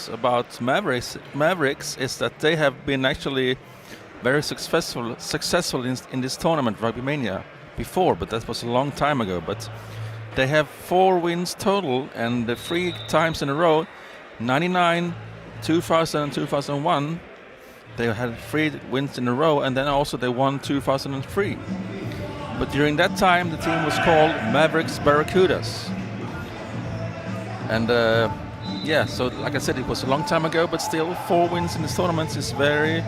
news about Mavericks is that they have been actually very successful in this tournament, Rugbymania, before, but that was a long time ago. But they have 4 wins total, and the 3 times in a row, 99, 2000 and 2001, they had 3 wins in a row, and then also they won 2003. But during that time, the team was called Mavericks Barracudas. And yeah, so like I said, it was a long time ago, but still 4 wins in this tournament is very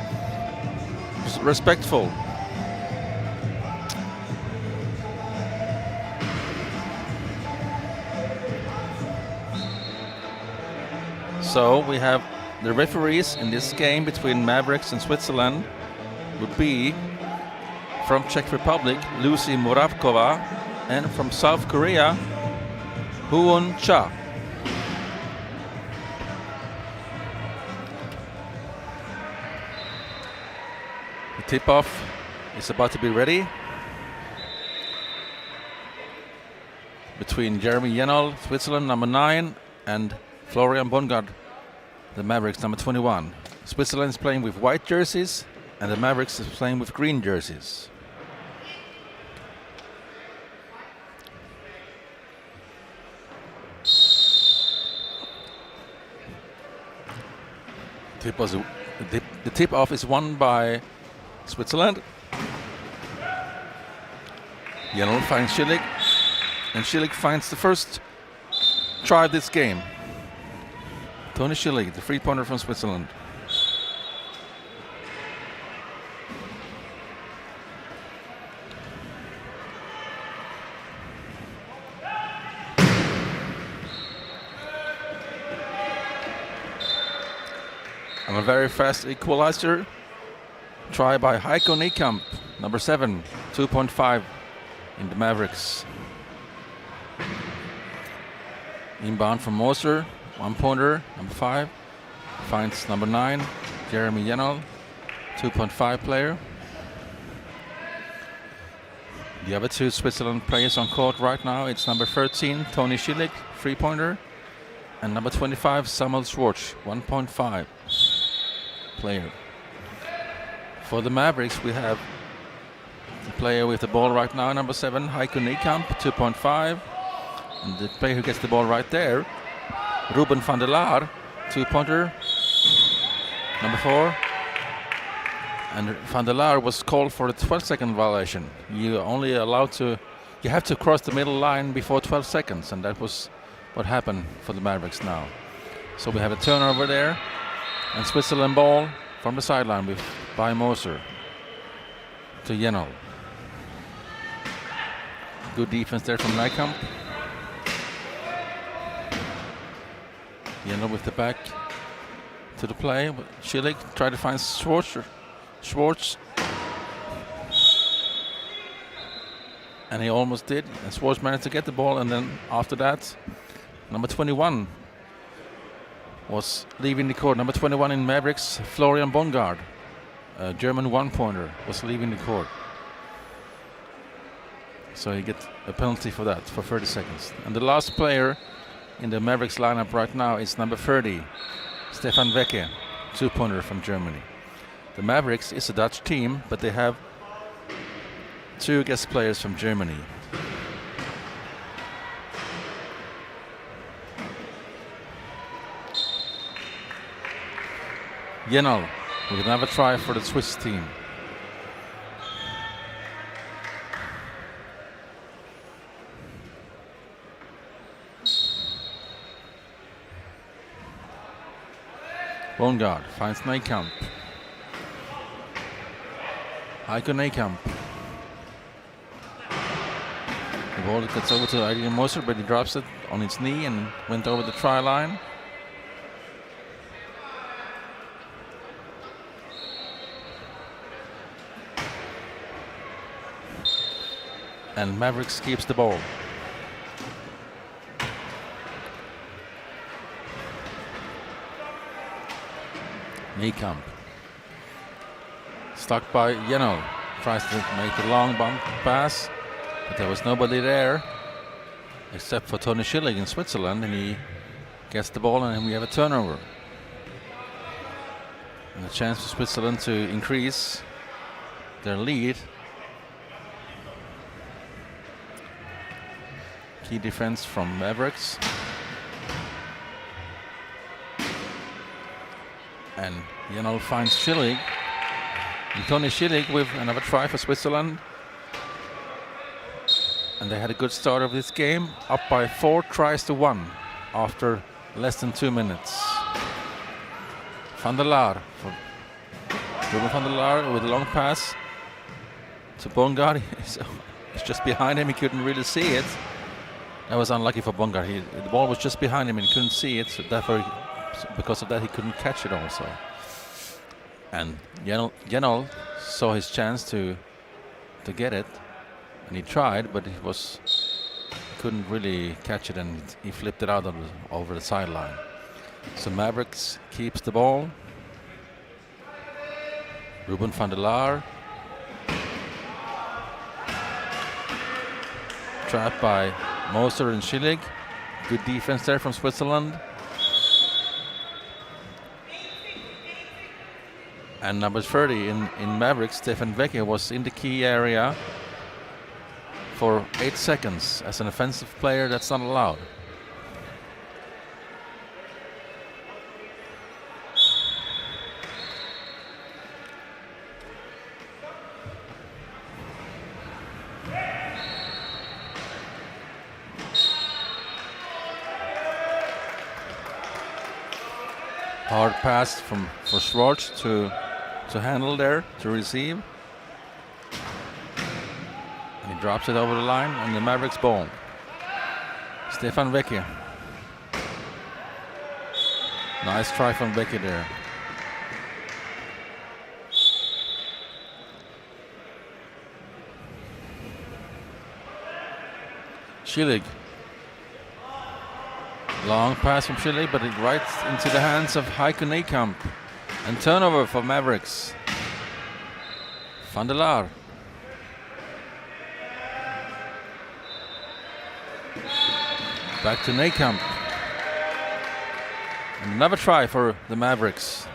respectful. So we have the referees in this game between Mavericks and Switzerland would be from Czech Republic, Lucy Moravkova, and from South Korea, Huon Cha. The tip-off is about to be ready between Jeremy Jenold, Switzerland, number 9, and Florian Bongard, the Mavericks, number 21. Switzerland is playing with white jerseys, and the Mavericks is playing with green jerseys. The tip-off is won by Switzerland. Jenold finds Schillig, and Schillig finds the first try of this game. Tony Schillig, the 3-pointer from Switzerland. And a very fast equalizer. Try by Heiko Niekamp, number 7, 2.5 in the Mavericks. Inbound from Moser, 1-pointer, number 5. Finds number 9, Jeremy Jenold, 2.5 player. The other 2 Switzerland players on court right now, it's number 13, Tony Schillig, 3-pointer, and number 25, Samuel Schwartz, 1.5 player. For the Mavericks, we have the player with the ball right now, number 7, Heiko Niekamp, 2.5. And the player who gets the ball right there, Ruben van der Laar, 2-pointer, number 4. And van der Laar was called for a 12-second violation. You have to cross the middle line before 12 seconds, and that was what happened for the Mavericks now. So we have a turnover there, and Switzerland ball from the sideline by Moser to Jenold. Good defense there from Niekamp. Jenold with the back to the play. Schillig tried to find Schwartz. And he almost did. And Schwartz managed to get the ball, and then after that, number 21 was leaving the court. Number 21 in Mavericks, Florian Bongard, a German 1-pointer, was leaving the court. So he gets a penalty for that, for 30 seconds. And the last player in the Mavericks lineup right now is number 30, Stefan Wecke, 2-pointer from Germany. The Mavericks is a Dutch team, but they have 2 guest players from Germany. Jenold with another try for the Swiss team. Bongard finds Niekamp. Heiko Niekamp. The ball gets over to Adrian Moser, but he drops it on his knee and went over the try line. And Mavericks keeps the ball. Niekamp. Stuck by Jenold. Tries to make the long bump pass, but there was nobody there except for Tony Schillig in Switzerland, and he gets the ball and we have a turnover. And a chance for Switzerland to increase their lead. Key defense from Mavericks. And Janol finds Schillig. And Tony Schillig with another try for Switzerland. And they had a good start of this game, up by 4 tries to 1 after less than 2 minutes. Van der Laar, Ruben van der Laar with a long pass to Bongard. He's just behind him, he couldn't really see it. That was unlucky for Bongard. The ball was just behind him and he couldn't see it, so therefore, because of that, he couldn't catch it also. And Janol saw his chance to get it, and he tried, but couldn't really catch it, and he flipped it out over the sideline. So Mavericks keeps the ball. Ruben van der Laar. Trapped by Moser and Schillig. Good defense there from Switzerland. And number 30 in Mavericks, Stefan Vecchia, was in the key area for 8 seconds. As an offensive player, that's not allowed. Hard pass for Schwartz to handle there, to receive. And he drops it over the line on the Mavericks ball. Stefan Vecchia. Nice try from Vecchia there. Schillig. Long pass from Schillig, but it right into the hands of Heiko Niekamp. And turnover for Mavericks. Van der Laar. Back to Niekamp. Another try for the Mavericks.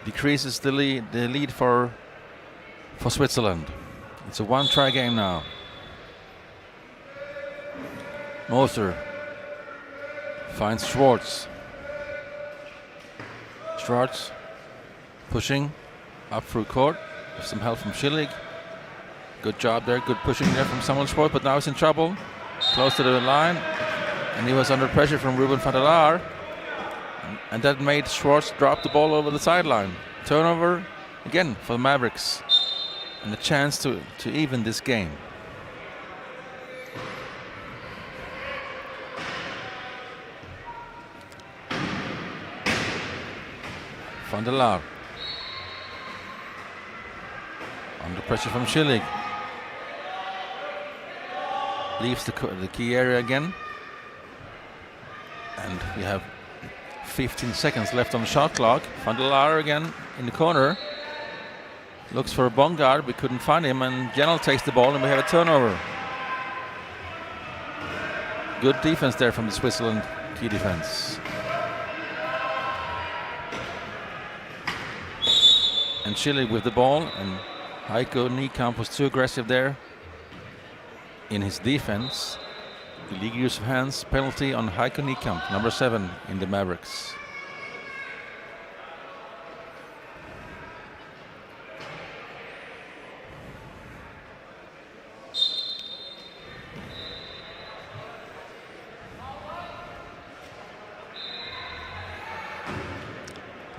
Decreases the lead for Switzerland. It's a 1-try game now. Moser finds Schwartz. Schwartz pushing up through court with some help from Schillig. Good job there, good pushing there from Samuel Schwartz, but now he's in trouble. Close to the line, and he was under pressure from Ruben van der Laar. And that made Schwartz drop the ball over the sideline. Turnover again for the Mavericks. And a chance to even this game. Van der Laar. Under pressure from Schillig. Leaves the key area again. And we have 15 seconds left on the shot clock. Van der Laar again in the corner. Looks for a Bongard, we couldn't find him, and Janol takes the ball and we have a turnover. Good defense there from the Switzerland key defense. And Schillig with the ball, and Heiko Niekamp was too aggressive there in his defense. Illegal use of hands, penalty on Heiko Niekamp, number 7 in the Mavericks.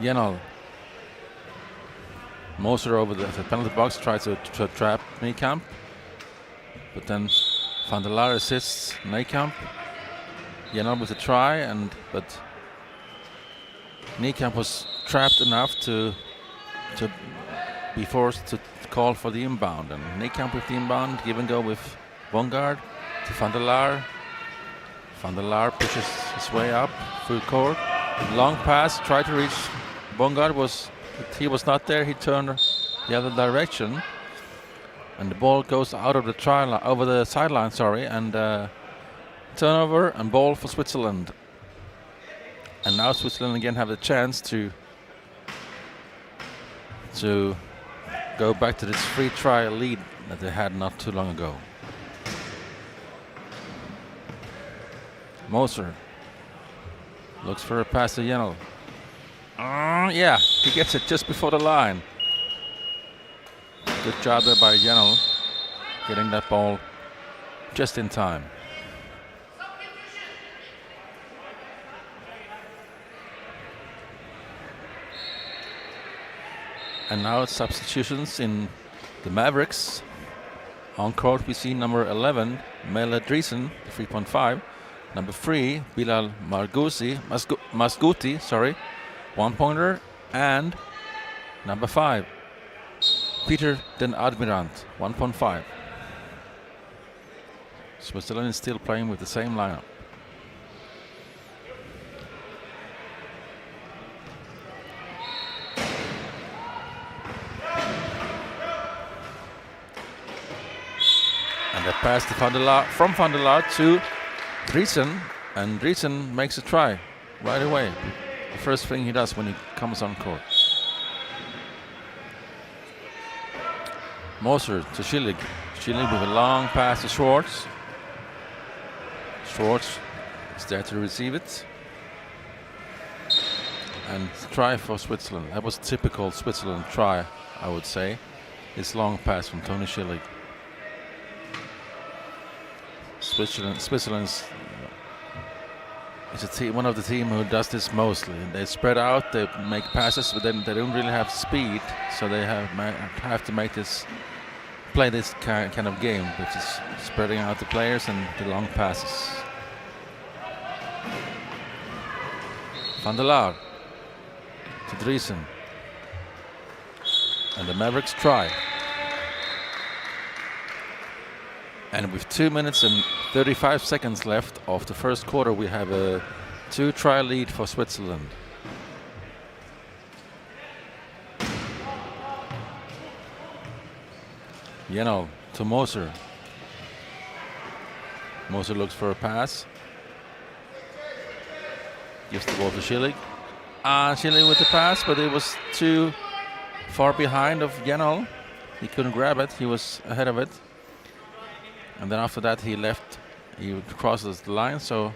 Janol. Moser over the penalty box, tries to trap Niekamp, but then Van der Laar assists Niekamp. Janol with a try, but Niekamp was trapped enough to be forced to call for the inbound. And Niekamp with the inbound, give and go with Bongard to Van der Laar. Van der Laar pushes his way up through court. Long pass, tried to reach Bongard, he was not there. He turned the other direction, and the ball goes out of the over the sideline. And turnover and ball for Switzerland. And now Switzerland again have the chance to to go back to this free try lead that they had not too long ago. Moser looks for a pass to Yenel. Yeah, he gets it just before the line. Good job there by Yenel, getting that ball just in time. And now it's substitutions in the Mavericks. On court we see number 11, Mele Driesen, 3.5. Number 3, Bilal Masguti, 1-pointer. And number 5, Peter Den Admirant, 1.5. Switzerland is still playing with the same lineup. And a pass to from Van der Laar to Driesen, and Driesen makes a try right away. The first thing he does when he comes on court. Moser to Schillig. Schillig with a long pass to Schwartz. Schwartz is there to receive it. And try for Switzerland. That was typical Switzerland try, I would say. This long pass from Tony Schillig. Switzerland's is one of the team who does this mostly. They spread out, they make passes, but then they don't really have speed, so they have to play this kind of game, which is spreading out the players and the long passes. Van der Laar to Driesen, and the Mavericks try. And with 2 minutes and 35 seconds left of the first quarter, we have a 2-try lead for Switzerland. Yenel to Moser. Moser looks for a pass. Gives the ball to Schillig. Schillig with the pass, but it was too far behind of Yenel. He couldn't grab it, he was ahead of it. And then after that he crosses the line, so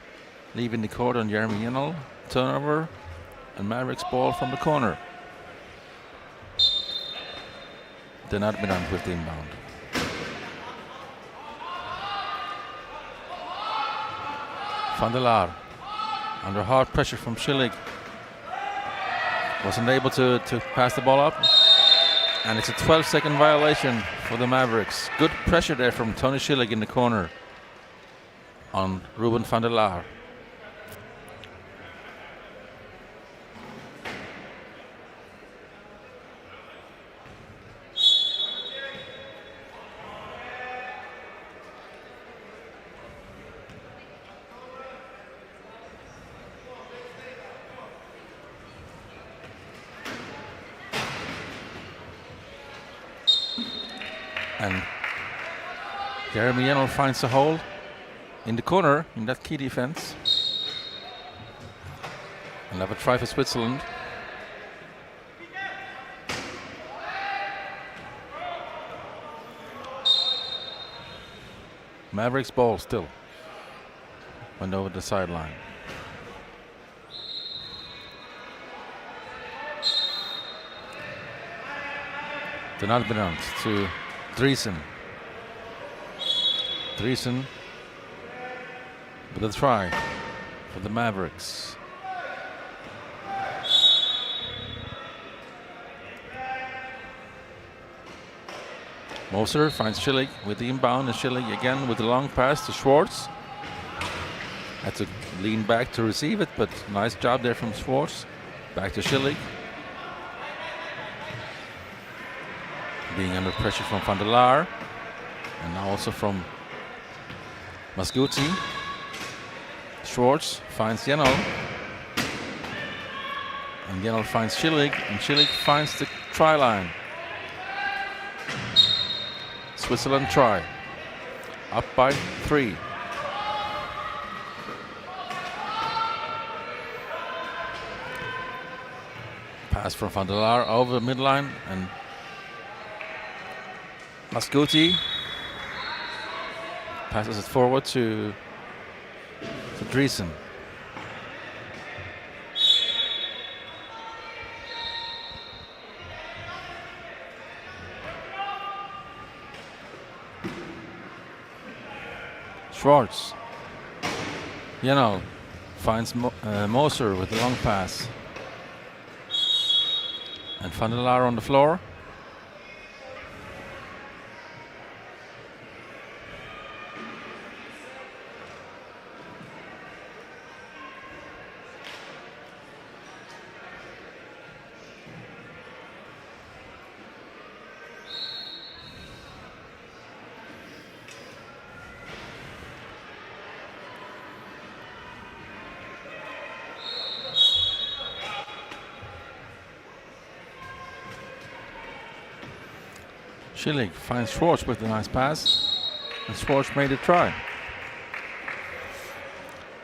leaving the court on Jeremy Yenel. Turnover and Mavericks ball from the corner. Den Admirant with the inbound. Van der Laar under hard pressure from Schillig. Wasn't able to pass the ball up. And it's a 12-second violation for the Mavericks. Good pressure there from Tony Schillig in the corner on Ruben van der Laar. And Jeremy Yenel finds a hole in the corner in that key defense. And have a try for Switzerland. Mavericks ball still. Went over the sideline. Den Admirant to Driesen. Driesen with a try for the Mavericks. Moser finds Schillig with the inbound, and Schillig again with the long pass to Schwartz. Had to lean back to receive it, but nice job there from Schwartz. Back to Schillig. Being under pressure from Van der Laar, and now also from Masguti. Schwartz finds Yenel, and Yenel finds Schillig, and Schillig finds the try line. Switzerland try, up by 3. Pass from Van der Laar over the midline, and Mascuti passes it forward to Driesen. Schwartz. Finds Moser with the long pass. And Van der Laar on the floor. Schillig finds Schwartz with a nice pass, and Schwartz made a try.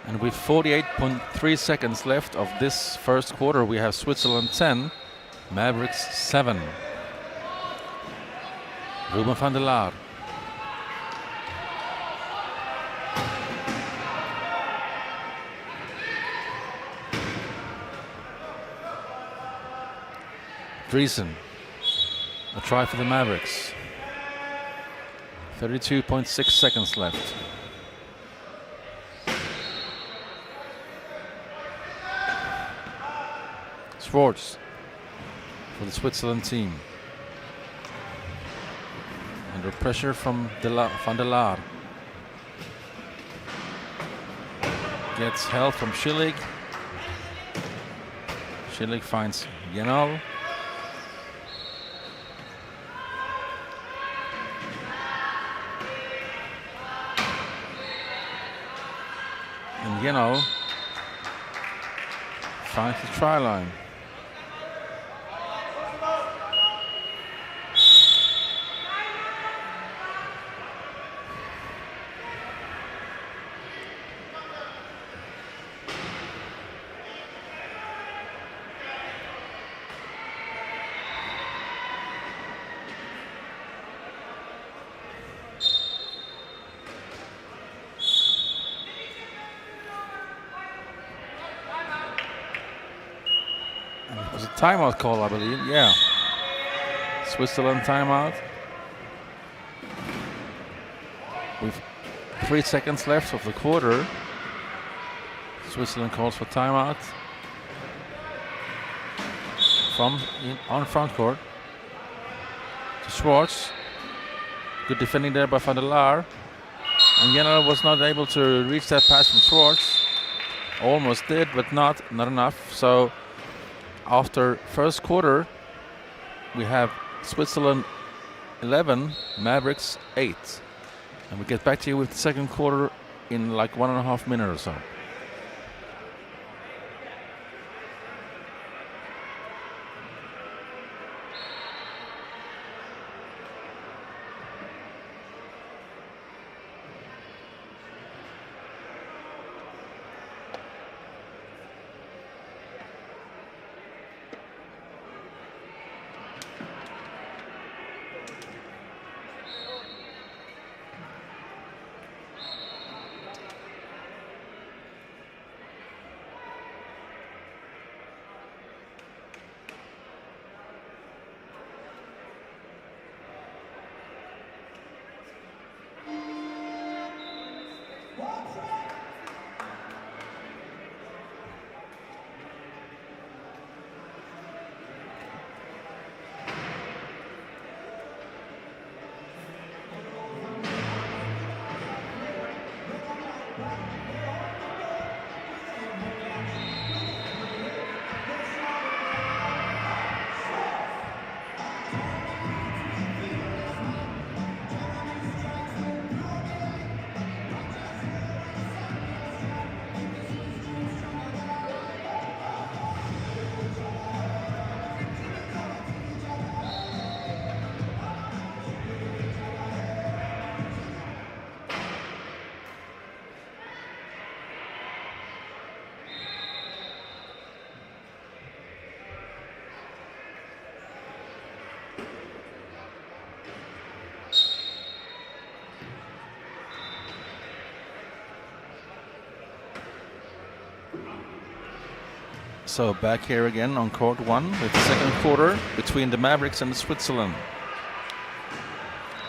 And with 48.3 seconds left of this first quarter, we have Switzerland 10, Mavericks 7. Ruben van der Laar. Driesen. A try for the Mavericks. 32.6 seconds left. Schwartz for the Switzerland team. Under pressure from Van der Laar. Gets help from Schillig. Schillig finds Yenal. And finds the try line. Timeout call, I believe. Yeah. Switzerland timeout. With 3 seconds left of the quarter. Switzerland calls for timeout. On front court. To Schwartz. Good defending there by Van der Laar. And Yenal was not able to reach that pass from Schwartz. Almost did, but not enough. So after first quarter, we have Switzerland 11, Mavericks 8. And we get back to you with the second quarter in like 1.5 minutes or so. So back here again on court 1 with the second quarter between the Mavericks and Switzerland.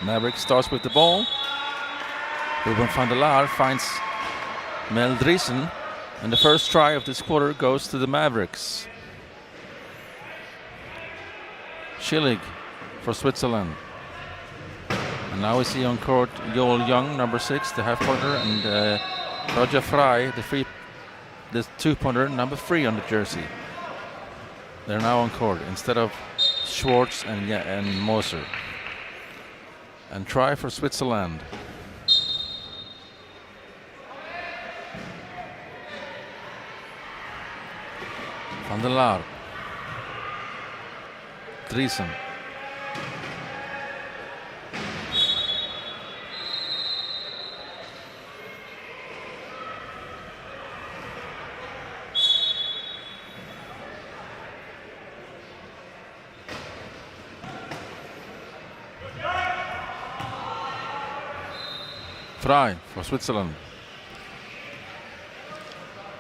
Mavericks starts with the ball. Ruben van der Laar finds Mel Driesen, and the first try of this quarter goes to the Mavericks. Schillig for Switzerland. And now we see on court Joel Young, number 6, the half-pointer, and Roger Frey, the two-pointer, number 3 on the jersey. They're now on court instead of Schwartz and Moser. And try for Switzerland. Van der Laar. Driesen. Frey for Switzerland.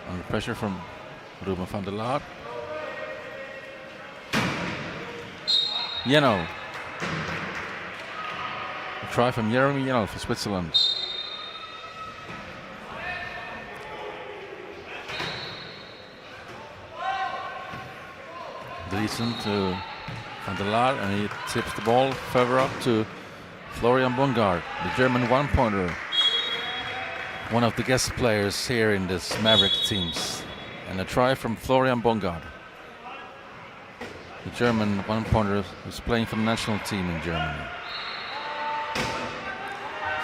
Under pressure from Ruben van der Laar. Jeno. A try from Jeremy Jeno for Switzerland. Driesen to van der Laar, and he tips the ball further up to Florian Bongard, the German one-pointer. One of the guest players here in this Mavericks teams. And a try from Florian Bongard, the German one-pointer who's playing for the national team in Germany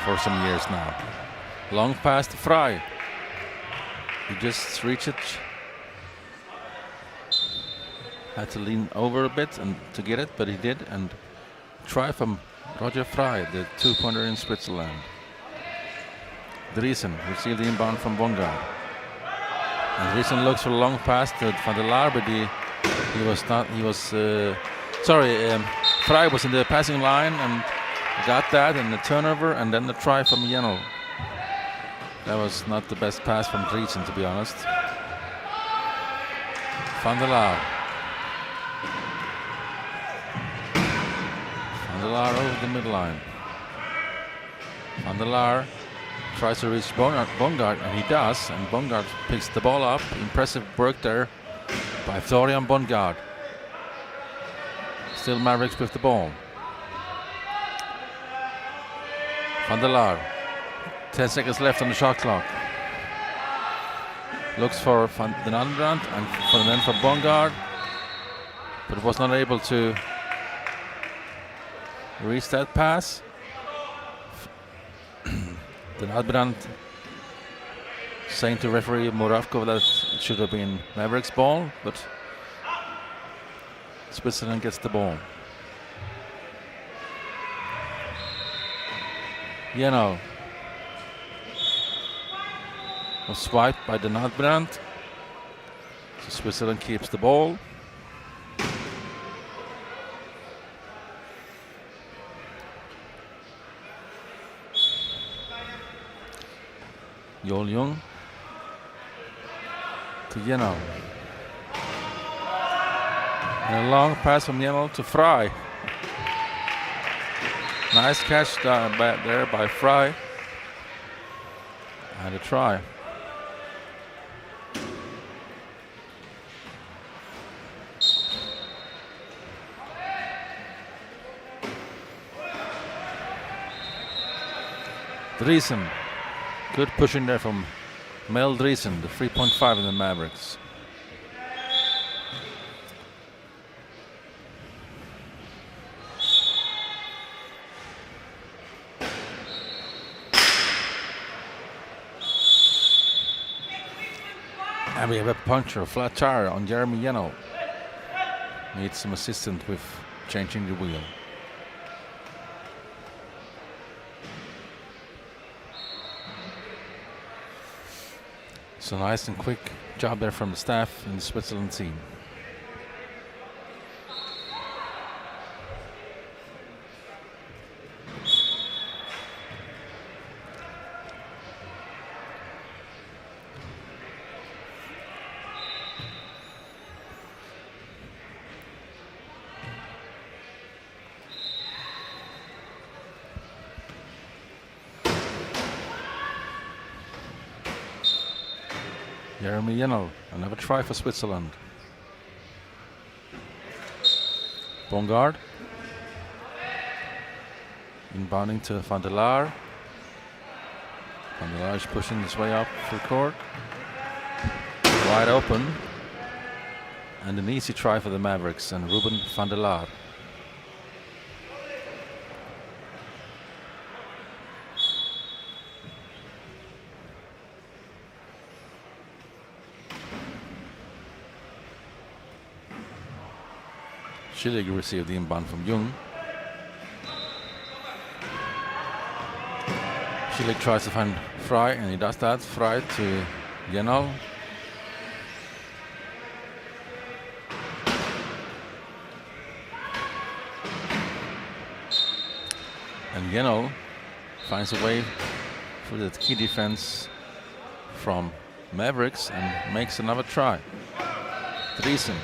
for some years now. Long pass to Frey. He just reached it. Had to lean over a bit and to get it, but he did. And try from Roger Frey, the two-pointer in Switzerland. Driesen received the inbound from Bongard. And Driesen looks for a long pass to Van der Laar, but he was not. He was Frey was in the passing line and got that, and the turnover, and then the try from Jeno. That was not the best pass from Driesen, to be honest. Van der Laar. Van der Laar over the midline. Van der Laar tries to reach Bongard, and he does, and Bongard picks the ball up. Impressive work there by Florian Bongard. Still Mavericks with the ball. Van der Laar. 10 seconds left on the shot clock. Looks for Van den Andrand and then for Bongard, but was not able to reach that pass. Den Andrand saying to referee Muravkov that it should have been Mavericks ball, but Switzerland gets the ball. Jeno was swiped by Den Andrand, so Switzerland keeps the ball. Joel Young to Jeno. And a long pass from Jeno to Frey. Nice catch back there by Frey. And a try. Driesen. Good pushing there from Mel Driesen, the 3.5 in the Mavericks. And we have a puncture, a flat tire on Jeremy Jeno. Needs some assistance with changing the wheel. So nice and quick job there from the staff in the Switzerland team. Jeremy Yenel, another try for Switzerland. Bongard. Inbounding to Van der Laar. Van der Laar is pushing his way up full court. Wide open. And an easy try for the Mavericks and Ruben van der Laar. Schillig received the inbound from Jung. Schillig tries to find Fry, and he does that. Fry to Yenal. And Yenal finds a way through the key defense from Mavericks and makes another try. Driesen.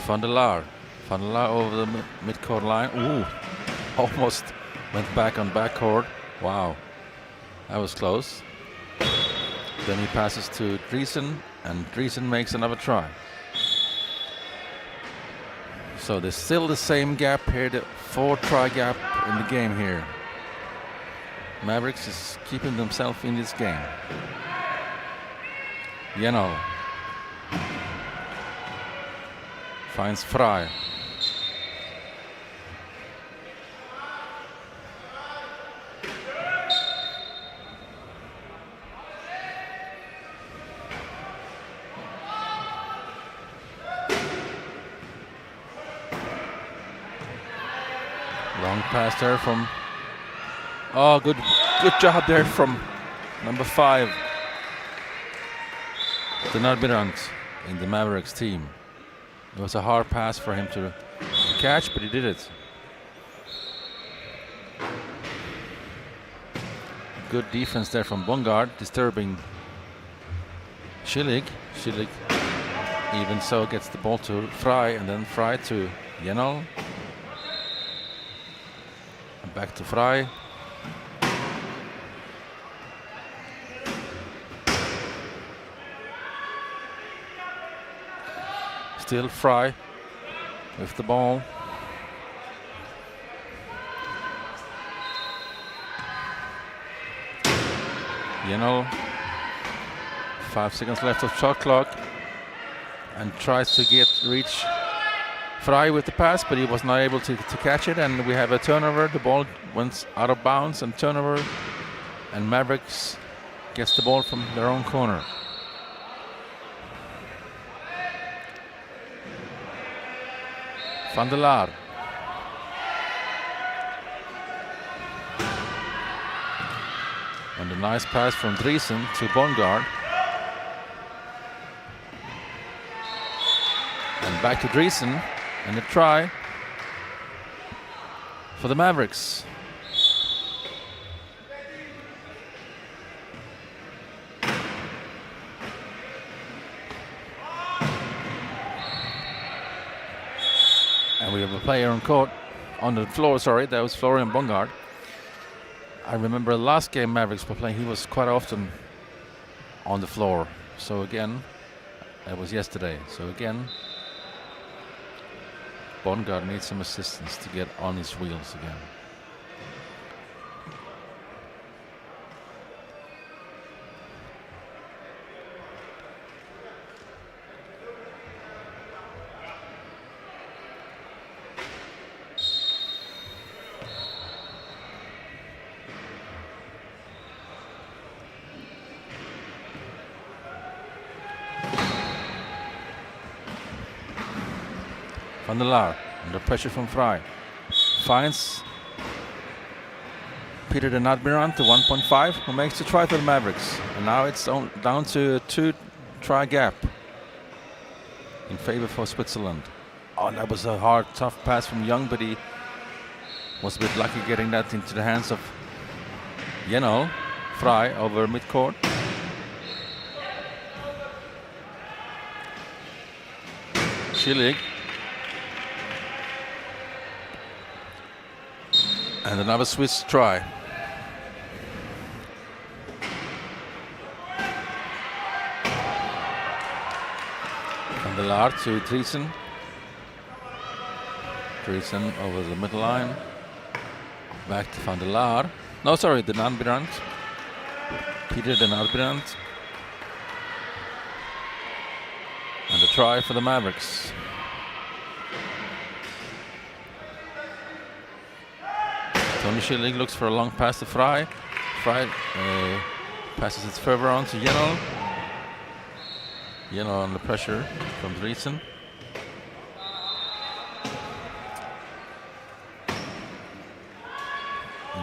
Van der Laar. Van der Laar over the midcourt line. Ooh, almost went back on backcourt. Wow, that was close. Then he passes to Driesen, and Driesen makes another try. So there's still the same gap here, the 4-try gap in the game here. Mavericks is keeping themselves in this game. Yenal finds Fry. Long pass there from. Oh, good job there from number 5. The Nadmirant in the Mavericks team. It was a hard pass for him to catch, but he did it. Good defense there from Bongard, disturbing Schillig. Schillig even so gets the ball to Fry, and then Fry to Yenal. And back to Fry. Still Fry with the ball. Yenal, 5 seconds left of shot clock, and tries to reach Fry with the pass, but he was not able to catch it, and we have a turnover. The ball went out of bounds and turnover, and Mavericks gets the ball from their own corner. Van der Laar. And a nice pass from Driesen to Bongard. And back to Driesen, and a try for the Mavericks. And we have a player on the floor, sorry, that was Florian Bongard. I remember the last game Mavericks were playing, he was quite often on the floor. So again, that was yesterday. So again, Bongard needs some assistance to get on his wheels again. Van der Laar under pressure from Fry. Finds Peter de Nadmirant to 1.5, who makes the try for the Mavericks. And now it's down to a 2-try gap in favor for Switzerland. Oh, that was a hard, tough pass from Young, but he was a bit lucky getting that into the hands of Yenal. Fry over midcourt. Schillig. And another Swiss try. Van der Laar to Driesen. Driesen over the middle line. Back to Van der Laar. No, sorry, de Nadbrand. Peter de Nadbrand. And a try for the Mavericks. Tony Schilling looks for a long pass to Fry. Fry passes it further on to Jenel. Jenel under pressure from Driesen.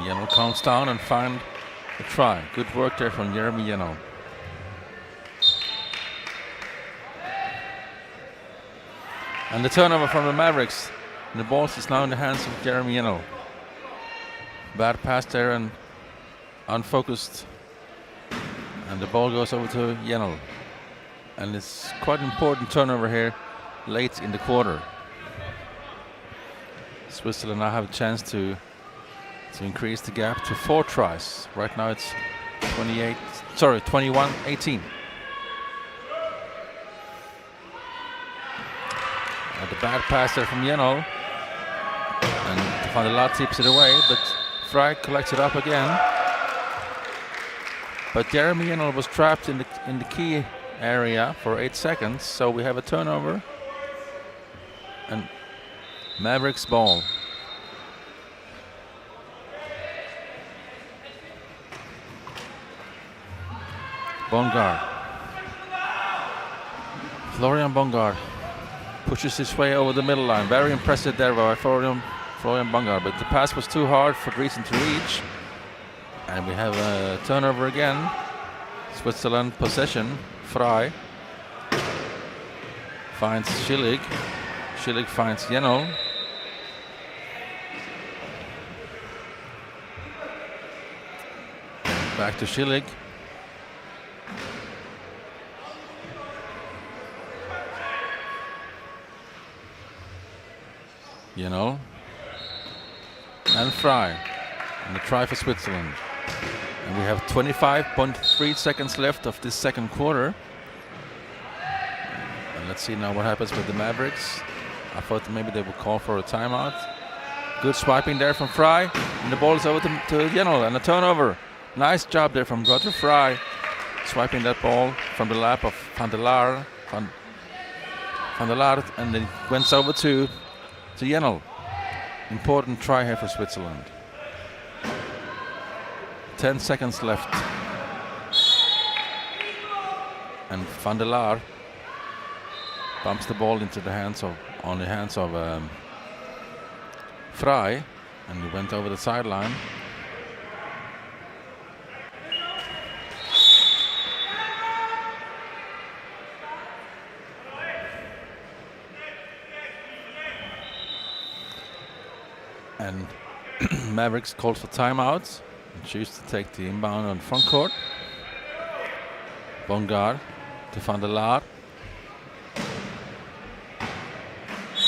Jenel calms down and finds a try. Good work there from Jeremy Jenel. And the turnover from the Mavericks. And the ball is now in the hands of Jeremy Jenel. Bad pass there and unfocused. And the ball goes over to Jenel. And it's quite an important turnover here late in the quarter. Switzerland now have a chance to increase the gap to 4 tries. Right now it's 21-18. The bad pass there from Jenel. And Van der Laar tips it away, but Fry collects it up again. But Jeremy Jenel was trapped in the key area for 8 seconds, so we have a turnover. And Mavericks ball. Bongard. Florian Bongard pushes his way over the middle line. Very impressive there by Florian Bongard, but the pass was too hard for Driesen to reach. And we have a turnover again. Switzerland possession. Fry finds Schillig. Schillig finds Jenel. Back to Schillig. Jenel. And Fry. And a try for Switzerland. And we have 25.3 seconds left of this second quarter. And let's see now what happens with the Mavericks. I thought maybe they would call for a timeout. Good swiping there from Fry. And the ball is over to Jenel. And a turnover. Nice job there from Roger Fry. Swiping that ball from the lap of Van der Laar. Van der Laar. And then went over to Jenel. Important try here for Switzerland. 10 seconds left. And Van der Laar bumps the ball into the hands of Fry, and he went over the sideline. And Mavericks called for timeouts and choose to take the inbound on front court. Bongard to Van der Laar.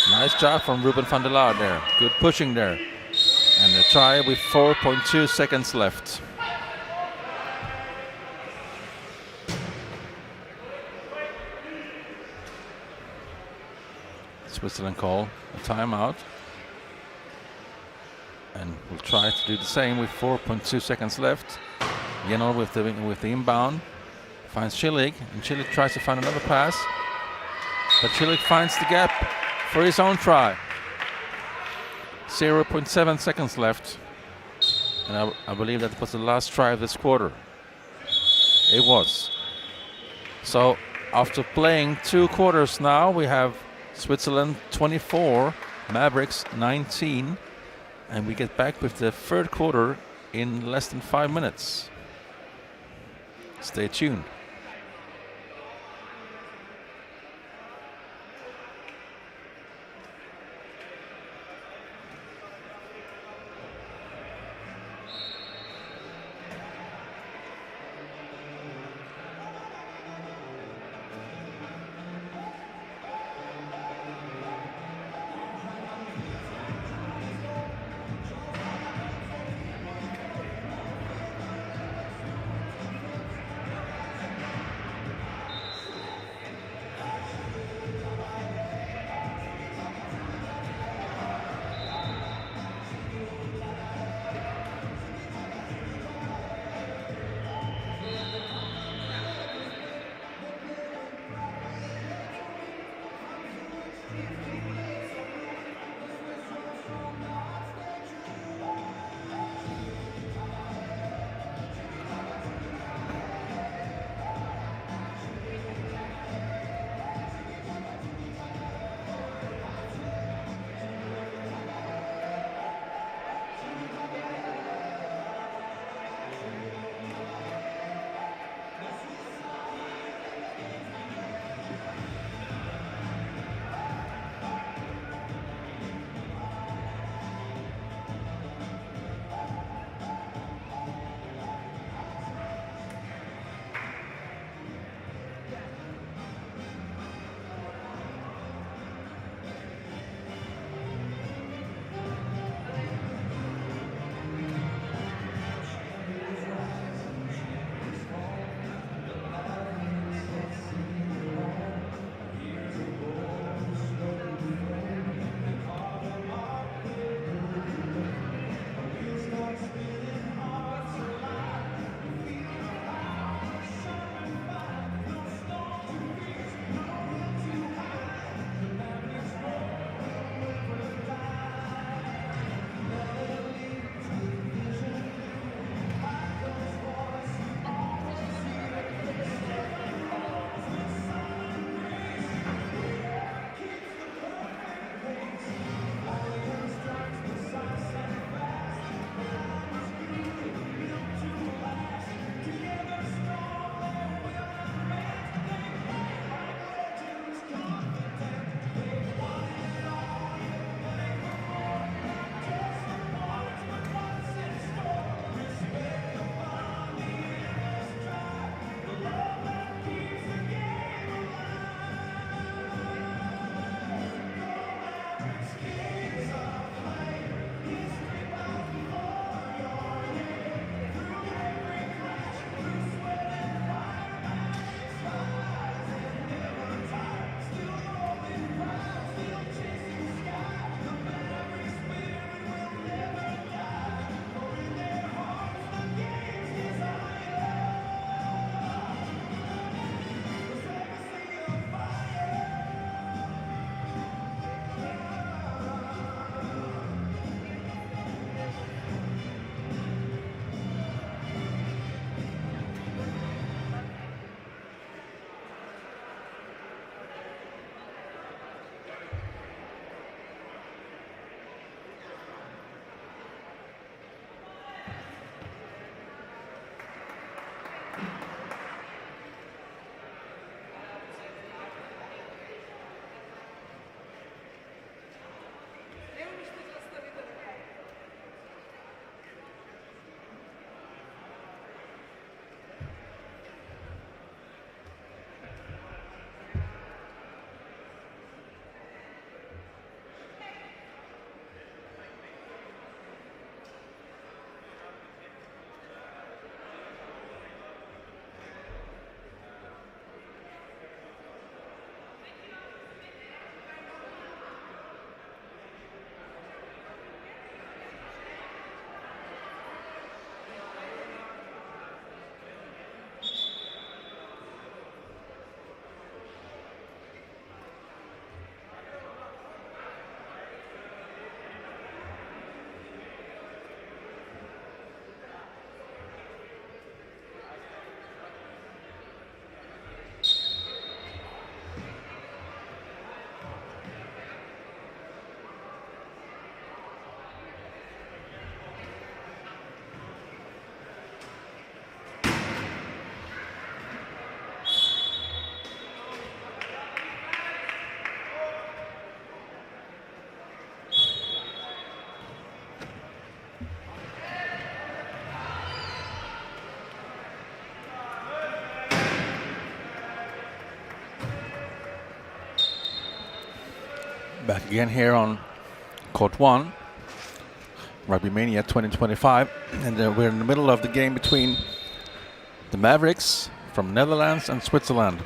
Nice job from Ruben van der Laar there. Good pushing there. And a try with 4.2 seconds left. Switzerland call a timeout. And we'll try to do the same with 4.2 seconds left. Jenel with the inbound. Finds Schillig, and Schillig tries to find another pass. But Schillig finds the gap for his own try. 0.7 seconds left. And I believe that was the last try of this quarter. It was. So after playing 2 quarters now, we have Switzerland 24, Mavericks 19. And we get back with the third quarter in less than 5 minutes. Stay tuned. Back again here on Court 1, Rugbymania 2025, and we're in the middle of the game between the Mavericks from Netherlands and Switzerland.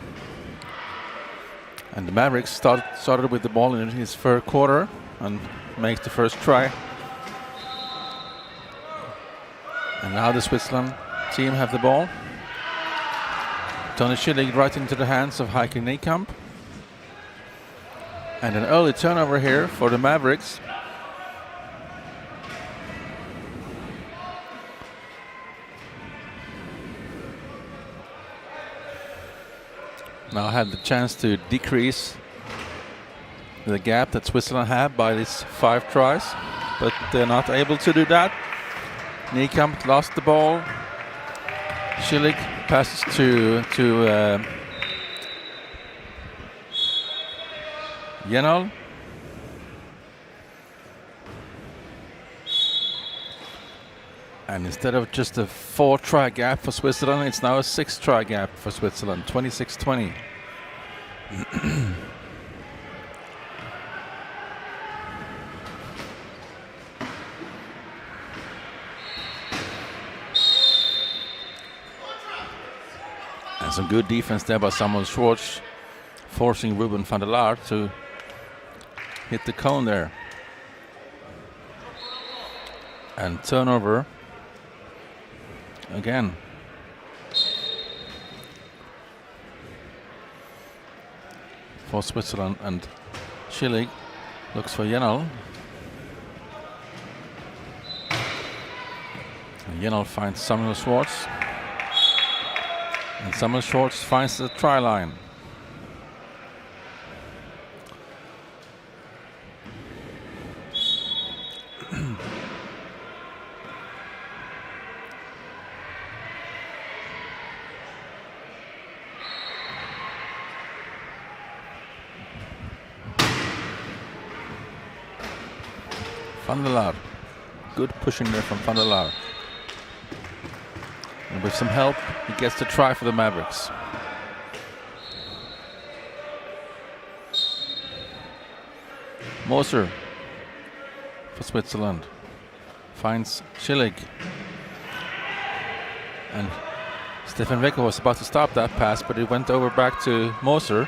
And the Mavericks started with the ball in his third quarter and makes the first try. And now the Switzerland team have the ball. Tony Schillig right into the hands of Heike Niekamp. And an early turnover here for the Mavericks. Now had the chance to decrease the gap that Switzerland had by these 5 tries, but they're not able to do that. Niekamp lost the ball. Schillig passes to Jenol. And instead of just a 4-try gap for Switzerland, it's now a 6-try gap for Switzerland, 26-20. And some good defense there by Samuel Schwartz, forcing Ruben van der Laar to hit the cone there. And turnover again. For Switzerland, and Schillig looks for Jenol. And Jenol finds Samuel Schwartz. And Samuel Schwartz finds the try line. Van der Laar. Good pushing there from Van der Laar. And with some help, he gets the try for the Mavericks. Moser for Switzerland. Finds Schillig. And Stefan Wecker was about to stop that pass, but it went over back to Moser.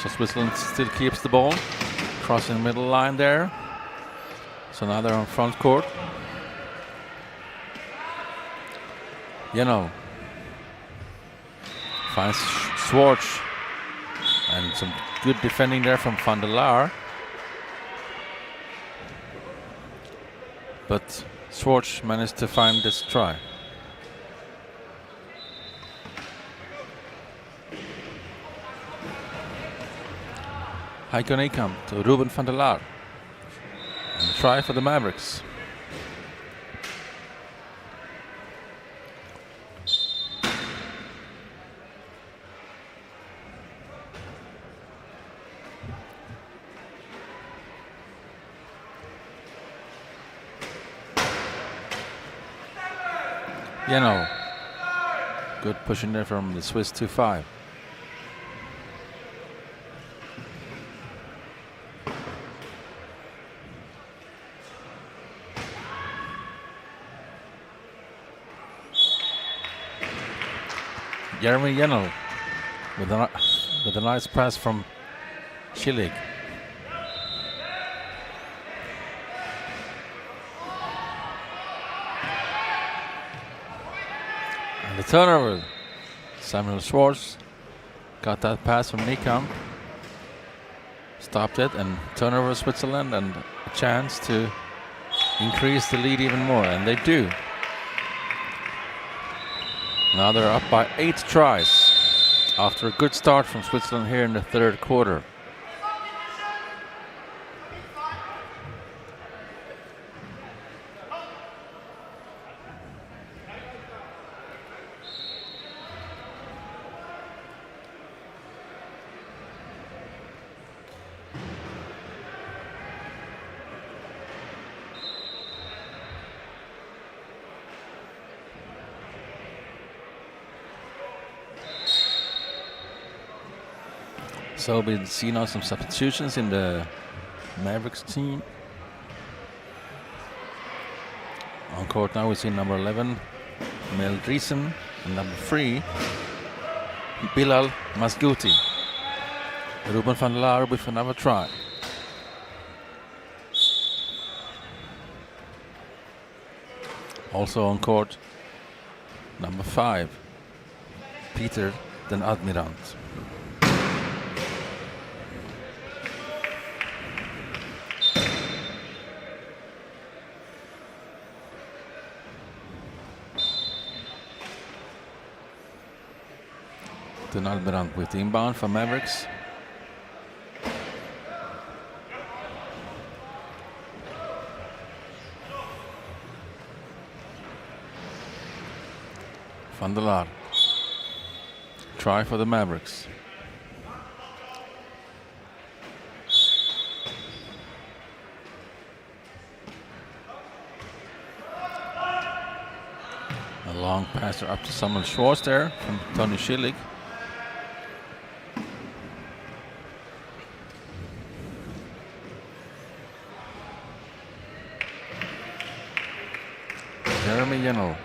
So Switzerland still keeps the ball. Crossing the middle line there. So now they're on front court. Jenol finds Schwartz. And some good defending there from Van der Laar. But Schwartz managed to find this try. Heike Niekamp to Ruben van der Laar. And a try for the Mavericks. Jenol. Good pushing there from the Swiss 2-5. Jeremy Jenol with a nice pass from Schillig. And the turnover. Samuel Schwartz got that pass from Niekamp. Stopped it, and turnover Switzerland, and a chance to increase the lead even more, and they do. Now they're up by 8 tries after a good start from Switzerland here in the third quarter. So we'll see now some substitutions in the Mavericks team. On court now we see number 11, Mel Driesen, and number 3, Bilal Masgouti. Ruben van der Laar with another try. Also on court, number 5, Peter den Admirant. Den Admirant with the inbound for Mavericks. Van der Laar. Try for the Mavericks. A long pass up to Samuel Schwartz there from Tony Schillig. Jeremy Yennel.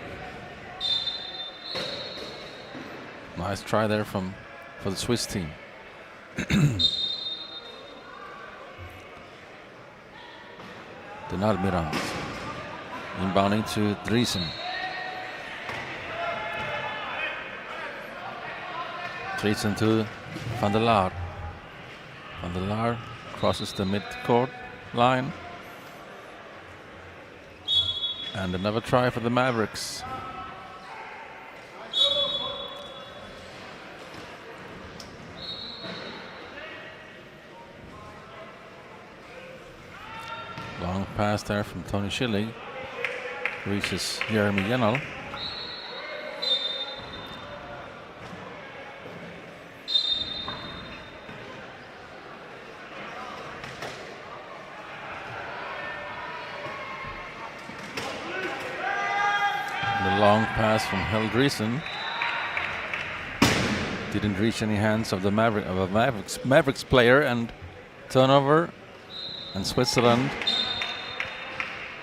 Nice try there for the Swiss team. Den Admirant. Inbounding to Driesen. Driesen to Van der Laar. Van der Laar crosses the mid-court line. And another try for the Mavericks. Long pass there from Tony Schillig. Reaches Jeremy Yennel. The long pass from Hel Driesen didn't reach any hands of the Mavericks player, and turnover, and Switzerland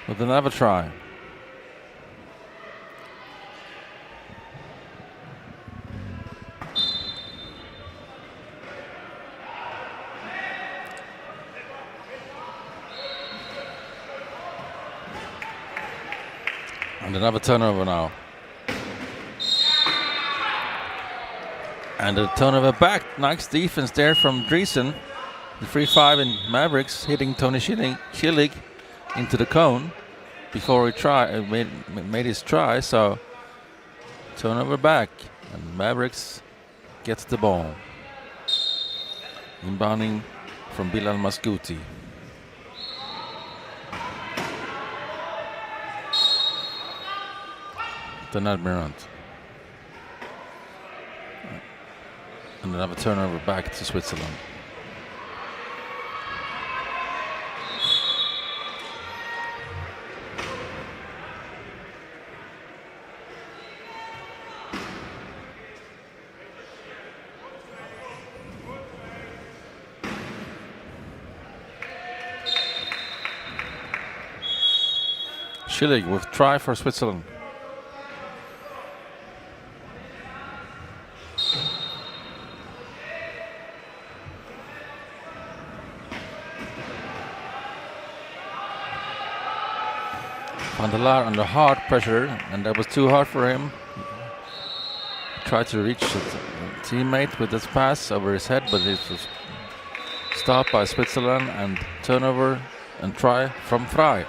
with another try. And another turnover now. And a turnover back. Nice defense there from Driesen. The 3-5 in Mavericks hitting Tony Schillig into the cone before he made his try. So turnover back, and Mavericks gets the ball. Inbounding from Bilal Masgouti. Den Admirant. And another turnover back to Switzerland. Schillig with try for Switzerland. Van der Laar under hard pressure, and that was too hard for him. He tried to reach his teammate with this pass over his head, but it was stopped by Switzerland, and turnover and try from Frey.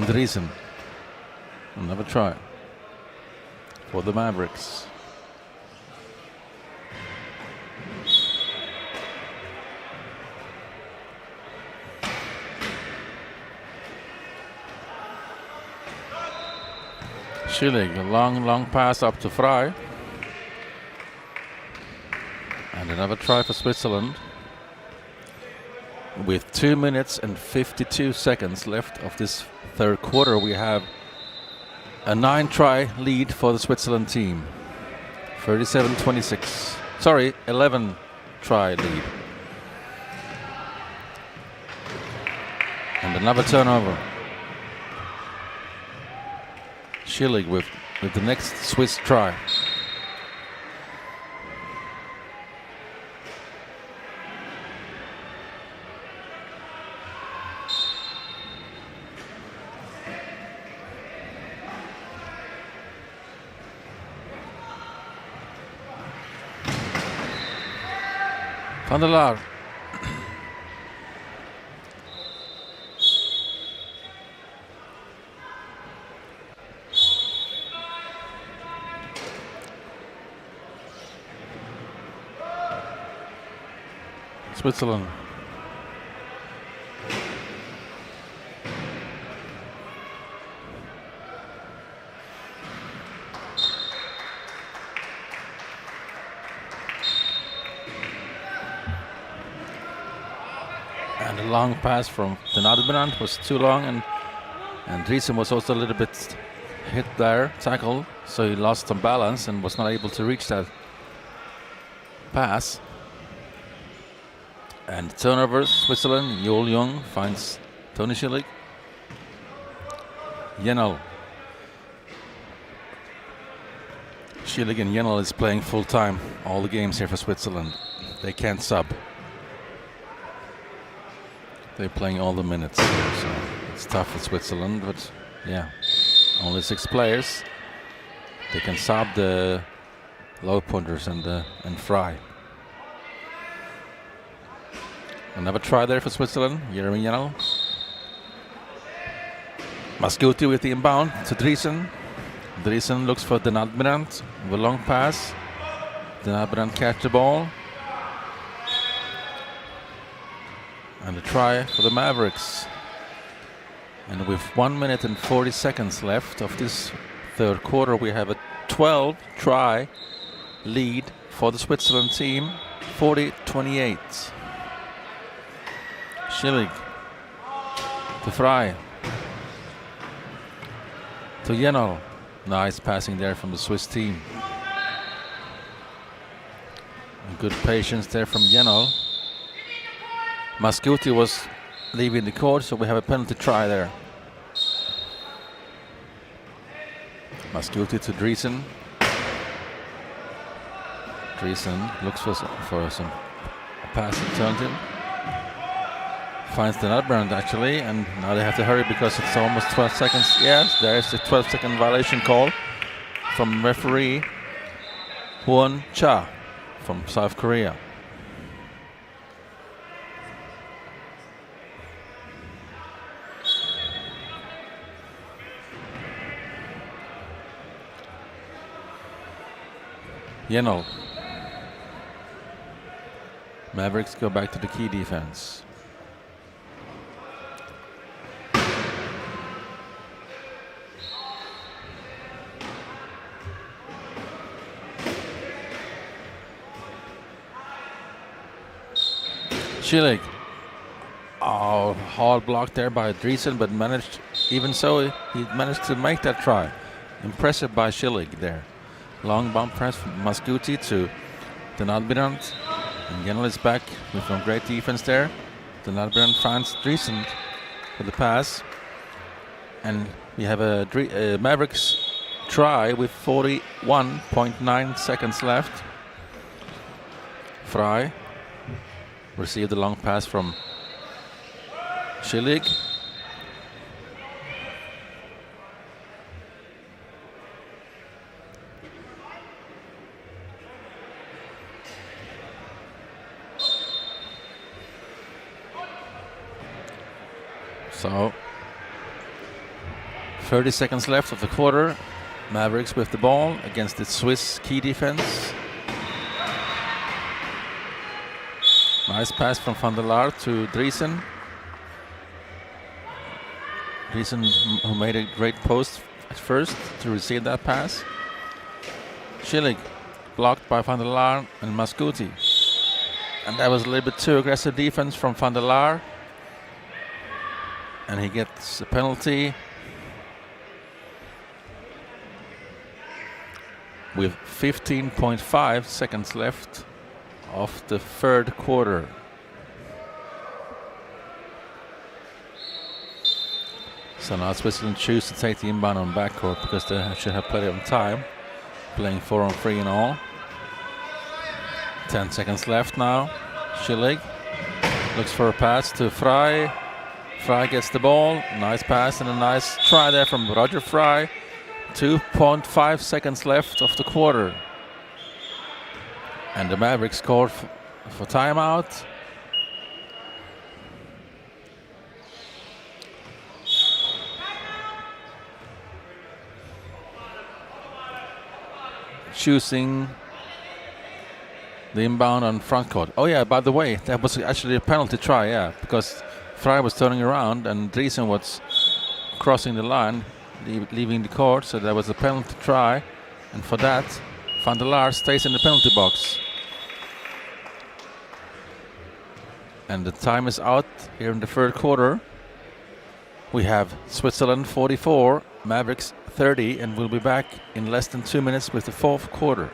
Driesen. Another try for the Mavericks. Schillig, a long pass up to Frey. And another try for Switzerland. With 2 minutes and 52 seconds left of this third quarter, we have a 9-try lead for the Switzerland team. 37-26. Sorry, 11-try lead. And another turnover. Schillig with the next Swiss try. Van der Laar. Switzerland. And a long pass from the Nordbrand was too long, and Driesen was also a little bit hit there, tackled, so he lost some balance and was not able to reach that pass. And turnover, Switzerland. Yul Young finds Tony Schillig. Jennel. Schillig and Jennel is playing full time all the games here for Switzerland. They can't sub. They're playing all the minutes, so it's tough for Switzerland, but yeah, only 6 players. They can sub the low pointers and Fry. Another try there for Switzerland. Jeremy Jennel. Mascuti with the inbound to Driesen. Driesen looks for Den Adbrand with a long pass. Den Adbrand catch the ball. And a try for the Mavericks. And with 1 minute and 40 seconds left of this third quarter, we have a 12-try lead for the Switzerland team, 40-28. Schillig to Fry to Jennel. Nice passing there from the Swiss team. And good patience there from Jennel. Mascuti was leaving the court, so we have a penalty try there. Mascuti to Driesen. Driesen looks for some pass alternative. Finds the Nordbrand actually, and now they have to hurry because it's almost 12 seconds. Yes, there's a 12-second violation call from referee Won Cha from South Korea. Jennel. Mavericks go back to the key defense. Schillig. Oh, hard block there by Driesen, but even so, he managed to make that try. Impressive by Schillig there. Long bump press from Mascuti to Den Adbrand. And Jennel is back with some great defense there. Den Adbrand finds Driesen for the pass. And we have a Mavericks try with 41.9 seconds left. Fry received a long pass from Schillig. So 30 seconds left of the quarter. Mavericks with the ball against the Swiss key defense. Nice pass from Van der Laar to Driesen. Driesen, who made a great post at first to receive that pass. Schillig blocked by Van der Laar and Mascuti. And that was a little bit too aggressive defense from Van der Laar. And he gets a penalty. With 15.5 seconds left of the third quarter. So now Switzerland choose to take the inbound on backcourt because they should have plenty of time. Playing 4-on-3 in all. 10 seconds left now. Schillig looks for a pass to Frey. Frey gets the ball. Nice pass and a nice try there from Roger Frey. 2.5 seconds left of the quarter. And the Mavericks scored for timeout. Choosing the inbound on front court. Oh yeah, by the way, that was actually a penalty try, yeah, because Frey was turning around and Driesen was crossing the line, leaving the court, so there was a penalty try, and for that, Van der Laar stays in the penalty box. And the time is out here in the third quarter. We have Switzerland 44, Mavericks 30, and we'll be back in less than 2 minutes with the fourth quarter.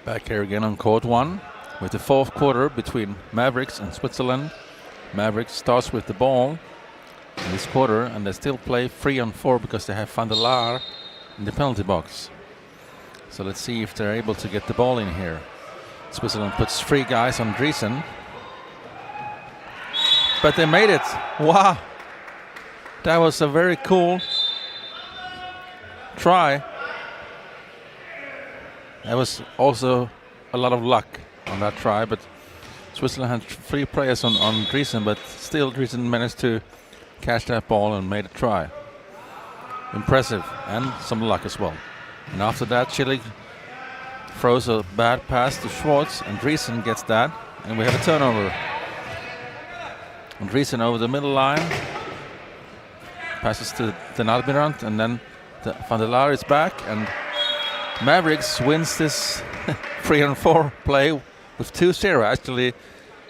Back here again on court one with the fourth quarter between Mavericks and Switzerland. Mavericks starts with the ball in this quarter, and they still play 3-on-4 because they have Van der Laar in the penalty box. So let's see if they're able to get the ball in here. Switzerland puts 3 guys on Driesen. But they made it. Wow. That was a very cool try. There was also a lot of luck on that try, but Switzerland had 3 players on Driesen, but still Driesen managed to catch that ball and made a try. Impressive, and some luck as well. And after that, Schillig throws a bad pass to Schwartz, and Driesen gets that, and we have a turnover. And Driesen over the middle line, passes to Den Admirant, and then Van der Laar is back, and Mavericks wins this 3-on-4 play with 2-0. Actually,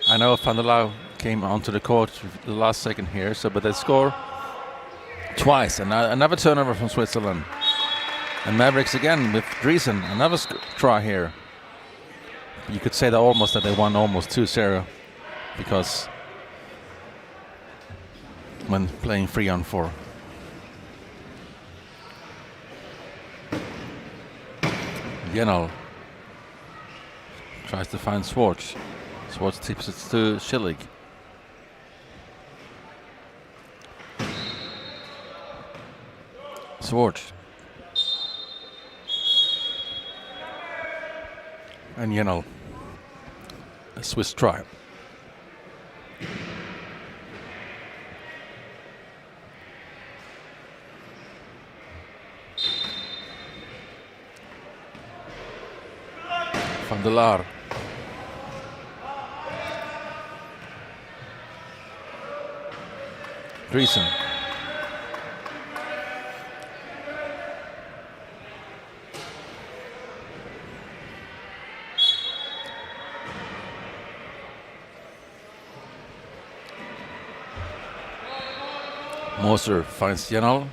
I know Van der Laar came onto the court the last second here, but they score twice. And another turnover from Switzerland. And Mavericks again with Driesen, another try here. You could say that they won almost 2-0 because when playing 3-on-4. Yenal tries to find Schwartz. Schwartz tips it to Schillig. Schwartz. And Yenal. A Swiss try. Van der Laar. Driesen. Moser finds Yenal.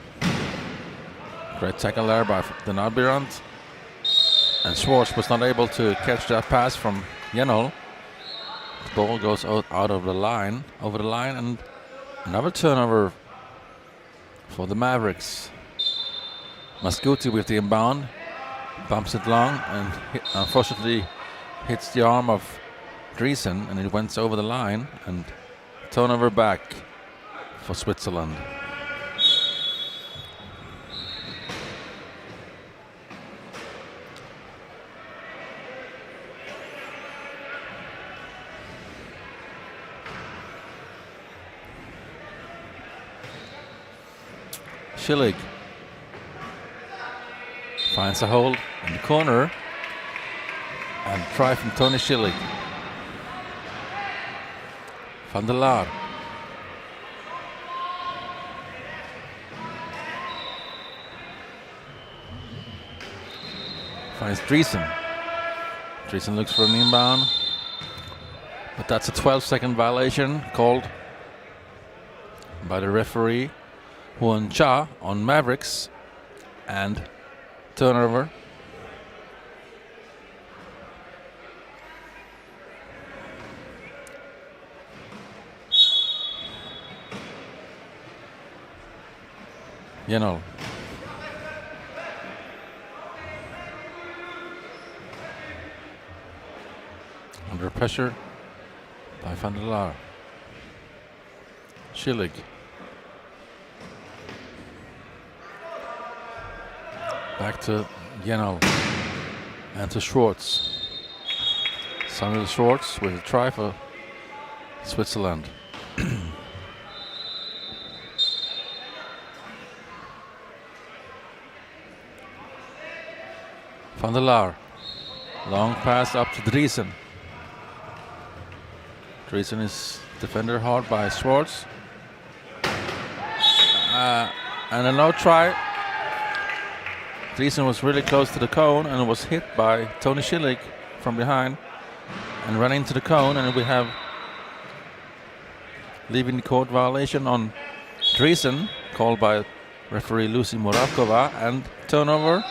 Great tackle there by the Narbirant. And Schwartz was not able to catch that pass from Yenal. The ball goes out of the line, over the line, and another turnover for the Mavericks. Mascuti with the inbound, bumps it long, and unfortunately hits the arm of Driesen, and it went over the line, and turnover back for Switzerland. Schillig finds a hole in the corner, and try from Tony Schillig. Van der Laar. Finds Driesen. Driesen looks for an inbound, but that's a 12-second violation called by the referee Huan Cha on Mavericks, and turnover. Yenal. Under pressure by Van der Laar. Schillig. Back to Yenal and to Schwartz. Samuel Schwartz with a try for Switzerland. Van der Laar. Long pass up to Driesen. Driesen is defended hard by Schwartz. And a no try. Driesen was really close to the cone and was hit by Tony Schillig from behind and ran into the cone, and we have leaving the court violation on Driesen called by referee Lucy Moravkova, and turnover.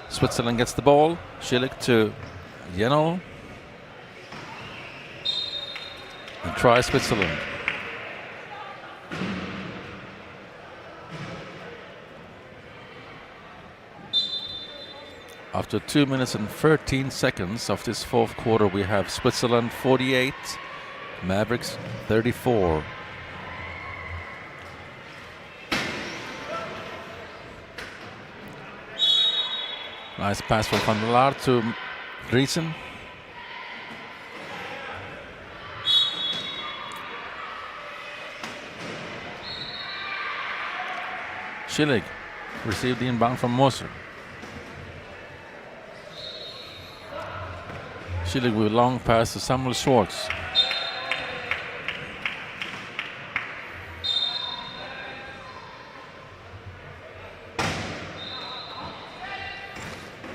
Switzerland gets the ball. Schillig to Yenal. And try Switzerland. After 2 minutes and 13 seconds of this fourth quarter, we have Switzerland 48, Mavericks 34. Nice pass from Van der Laar to Driesen. Schillig received the inbound from Moser. Schillig with a long pass to Samuel Schwartz.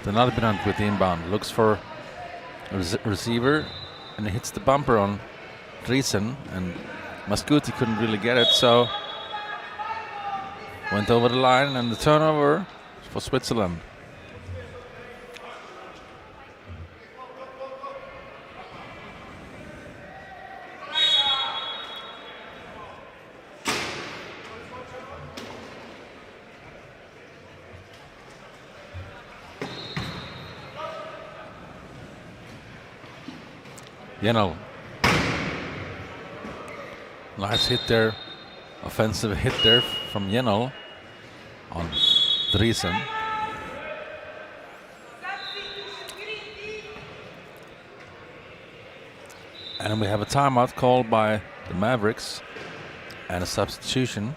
The Narbinant with the inbound looks for a receiver, and it hits the bumper on Driesen, and Mascuti couldn't really get it, so went over the line, and the turnover for Switzerland. Jenel. Nice hit there. Offensive hit there from Jenel on Driesen. And we have a timeout called by the Mavericks and a substitution.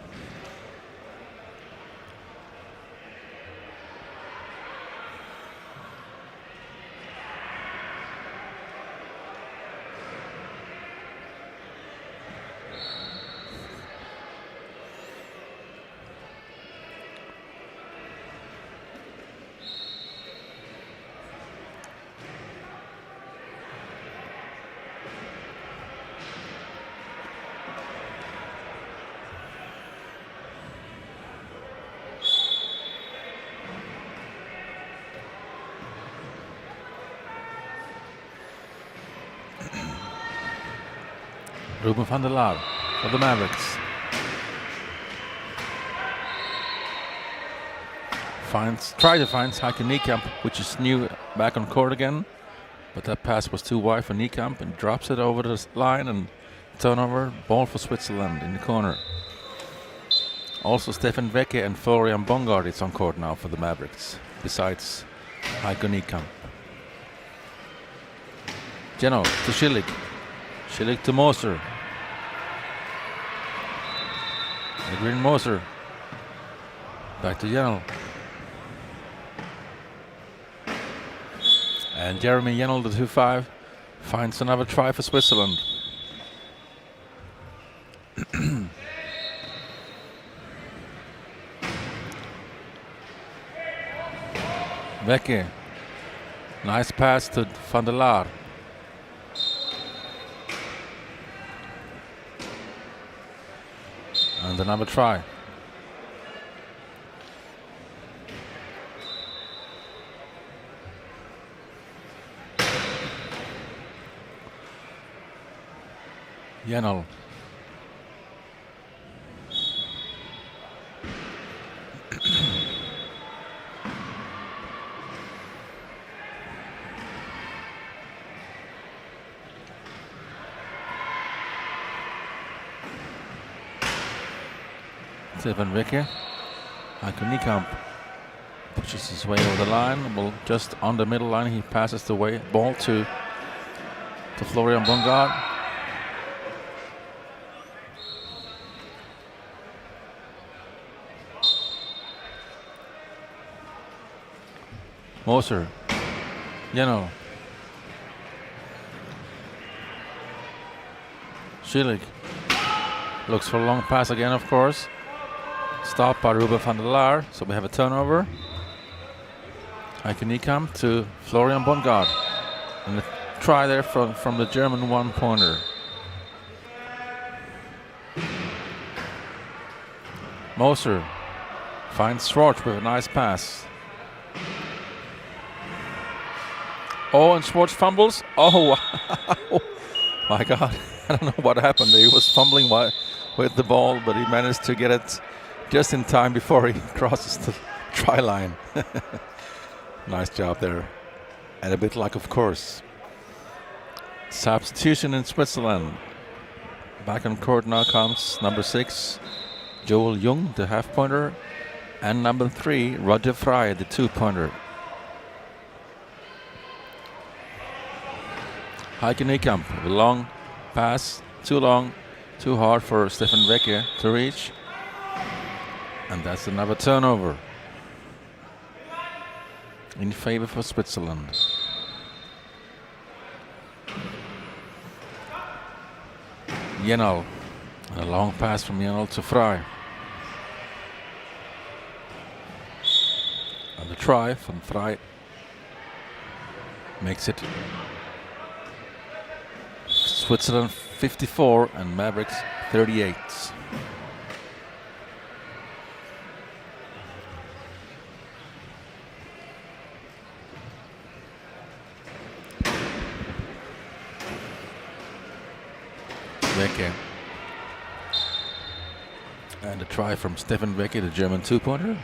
Ruben van der Laar for the Mavericks. Try to find Heike Niekamp, which is new back on court again. But that pass was too wide for Niekamp and drops it over the line and turnover. Ball for Switzerland in the corner. Also Stefan Wecke and Florian Bongard is on court now for the Mavericks, besides Heike Niekamp. Jenel to Schillig. Schillig to Moser. Green Moser. Back to Jenel. And Jeremy Jenel, the 2-5, finds another try for Switzerland. Wecke. Nice pass to Van der Laar. And another try. Jenel. Stefan Wecke. Heike Niekamp pushes his way over the line. Well, just on the middle line, he passes the ball to Florian Bongard. Moser. Jenel. Schillig. Looks for a long pass again, of course. Stopped by Ruben van der Laar, so we have a turnover. Heike Niekamp to Florian Bongard. And a try there from the German one-pointer. Moser finds Schwartz with a nice pass. Oh, and Schwartz fumbles. Oh, wow. My God. I don't know what happened. He was fumbling with the ball, but he managed to get it just in time before he crosses the try line. Nice job there. And a bit luck, of course. Substitution in Switzerland. Back on court now comes number 6, Joel Jung, the half-pointer, and number 3, Roger Frey, the 2-pointer. Heike Niekamp, a long pass, too long, too hard for Stefan Wecke to reach. And that's another turnover in favor for Switzerland. Jenel, a long pass from Jenel to Frey. And the try from Frey makes it Switzerland 54 and Mavericks 38. Wecke. And a try from Stefan Wecke, the German 2-pointer.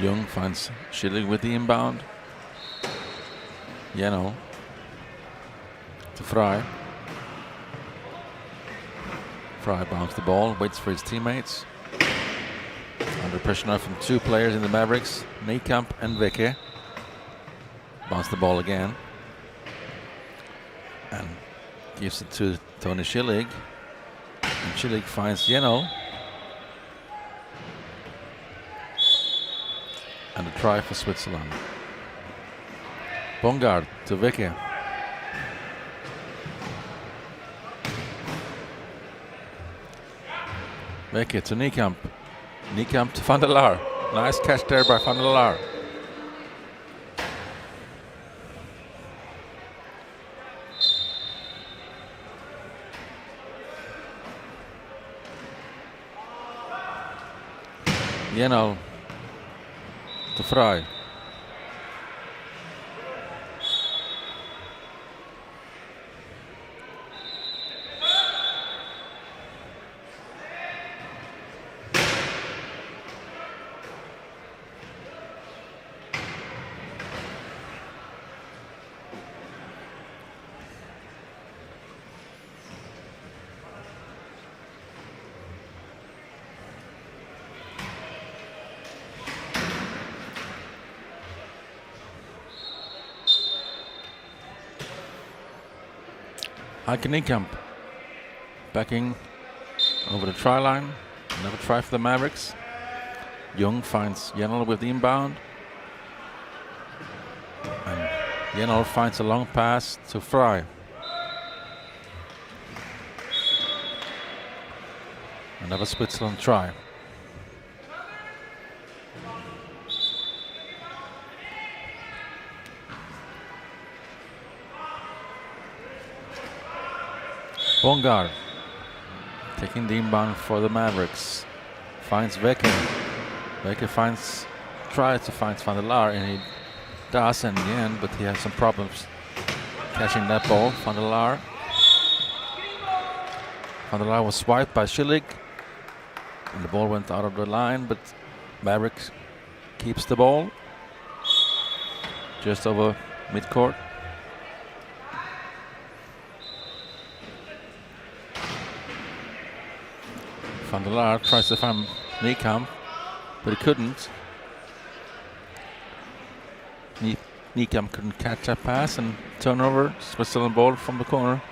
Young finds Schilling with the inbound. Jeno to Fry. Fry bounces the ball, waits for his teammates. Under pressure now from two players in the Mavericks, Niekamp and Veke. Bounce the ball again. And gives it to Tony Schilling. And Schilling finds Jeno. And a try for Switzerland. Bongard to Veke. Veke to Niekamp. Niekamp to Van der Laar. Nice catch there by Van der Laar. Jeno to Fry. Niekamp backing over the try line. Another try for the Mavericks. Young finds Jeno with the inbound. And Jeno finds a long pass to Fry. Another Switzerland try. Bongard taking the inbound for the Mavericks. Finds Veke. Veke tries to find Van der Laar, and he does in the end, but he has some problems catching that ball. Van der Laar. Van der Laar was swiped by Schilling, and the ball went out of the line, but Mavericks keeps the ball just over midcourt. Van der Laar tries to find Niekamp, but he couldn't. Niekamp couldn't catch that pass, and turnover. Switzerland ball from the corner.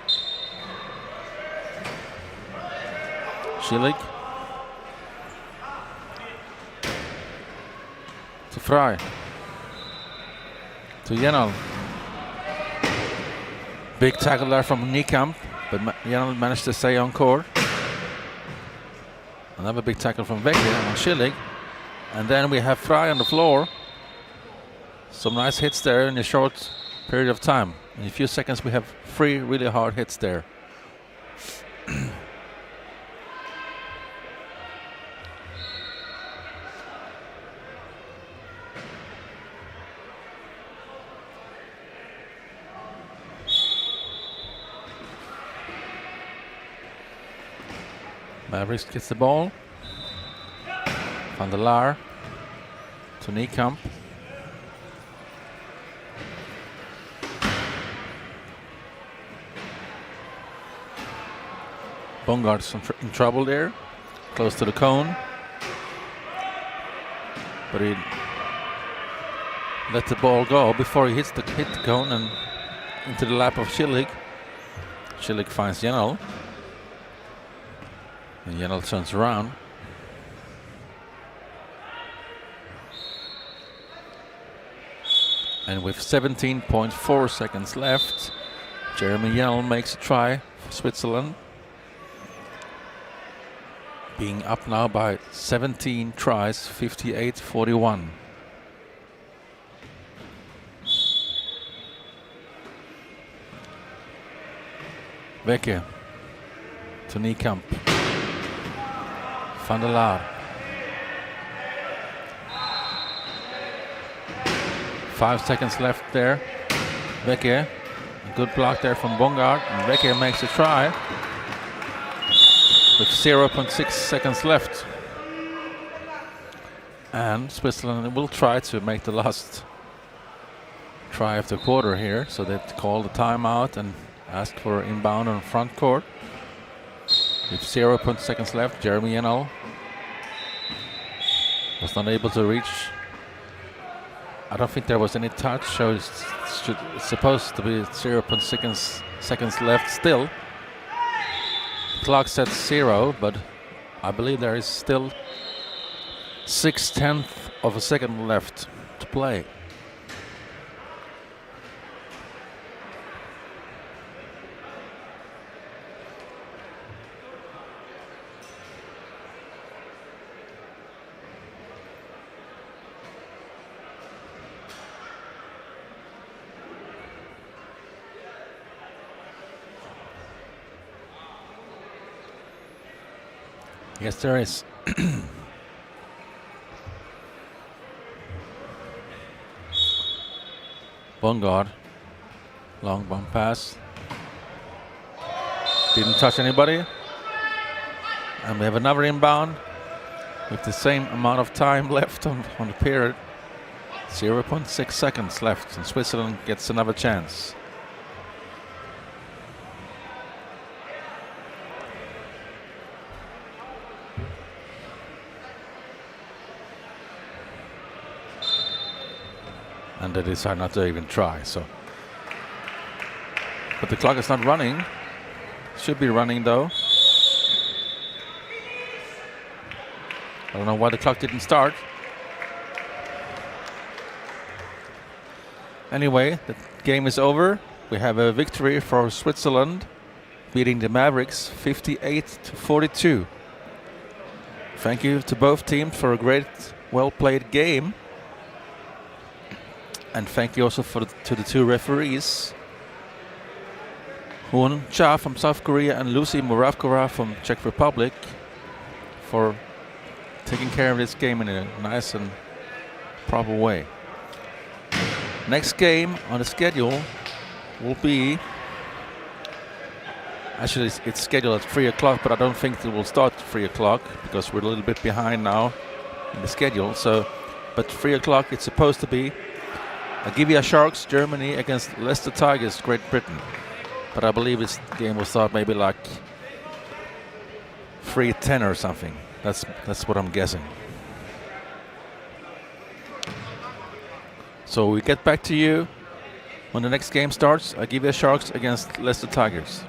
Schilling to Fry. To Jeno. Big tackle there from Niekamp, but Jeno managed to stay on court. Another big tackle from Veke on Schilling. And then we have Fry on the floor. Some nice hits there in a short period of time. In a few seconds we have 3 really hard hits there. Mavericks gets the ball. Van der Laar to Niekamp. Bongard's in trouble there, close to the cone. But he let the ball go before he hit the cone and into the lap of Schilling. Schilling finds Jeno. And Jeno turns around. And with 17.4 seconds left, Jeremy Jeno makes a try for Switzerland. Being up now by 17 tries, 58-41. Veke to Niekamp. Van der Laar. 5 seconds left there. Veke, a good block there from Bongard, and Veke makes a try with 0.6 seconds left. And Switzerland will try to make the last try of the quarter here, so they call the timeout and ask for inbound on front court. With 0.2 seconds left, Jeremy Yenal was not able to reach. I don't think there was any touch, so it's supposed to be 0.6 seconds left still. Clock says 0, but I believe there is still 0.6 of a second left to play. Yes, there is. Bongard, long bomb pass. Didn't touch anybody. And we have another inbound with the same amount of time left on the period. 0.6 seconds left, and Switzerland gets another chance. And they decide not to even try. So, but the clock is not running. Should be running though. I don't know why the clock didn't start. Anyway, the game is over. We have a victory for Switzerland, beating the Mavericks 58-42. Thank you to both teams for a great, well-played game. And thank you also to the two referees, Hoon Cha from South Korea and Lucy Muravkova from Czech Republic, for taking care of this game in a nice and proper way. Next game on the schedule will be, actually it's scheduled at 3 o'clock, but I don't think it will start at 3 o'clock because we're a little bit behind now in the schedule. So, but 3 o'clock it's supposed to be Agivia Sharks, Germany against Leicester Tigers, Great Britain. But I believe this game will start maybe like 3:10 or something. That's what I'm guessing. So we get back to you when the next game starts. Agivia Sharks against Leicester Tigers.